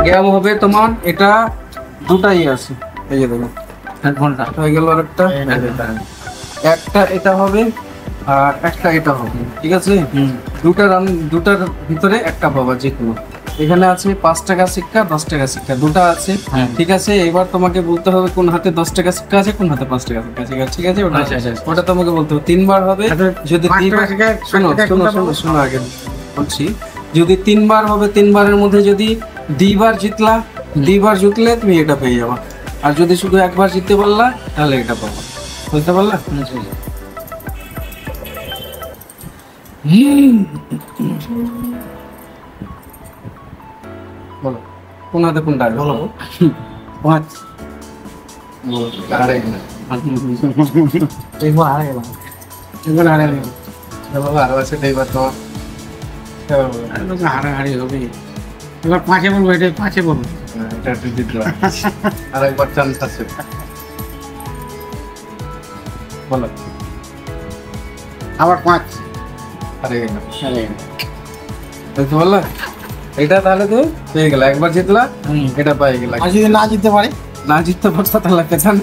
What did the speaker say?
Game হবে তোমার এটা দুটাই আছে, এই যে দেখো হেডফোনটা হয়ে গেল, আর একটা এটা হবে আর একটা এটা হবে, ঠিক আছে? দুটার ভিতরে একটা পাবা যে কোনো। এখানে আছে 5 টাকা সিক্কা, 10 টাকা সিক্কা, দুটো আছে, ঠিক আছে? এবার তোমাকে বলতে হবে কোন হাতে 10 টাকা সিক্কা আছে, কোন হাতে 5 টাকা সিক্কা আছে, ঠিক আছে? ওটা তোমাকে বলতে হবে 3 বার হবে। যদি শোনো আগে বলছি, যদি 3 বার হবে, 3 বারের মধ্যে যদি 2 বার জিতলা, 2 বার জিতলে তুমি এটা পেয়ে যাবা। আর যদি শুধু একবার জিততে পারলা তাহলে এটা পাবা। বুঝতে পারলা? বলো কোন হাতে কোনটা বলো। 5 আরে না এইবার আরে বাবা আর আছে এইবার তো হারাহারি হবে। এবার 5-এ বলবো, এটা 5-এ বলবো, এটা তুই জিতলা। আর একবার চান্স আছে, বলো আবার 5। আরে না বুঝতে পারলা? এটা তাহলে তো পেয়ে গেল, একবার জিতলা এটা পেয়ে গেল। আর যদি না জিততে পারে, না জিততে পারছো তাহলে পেছান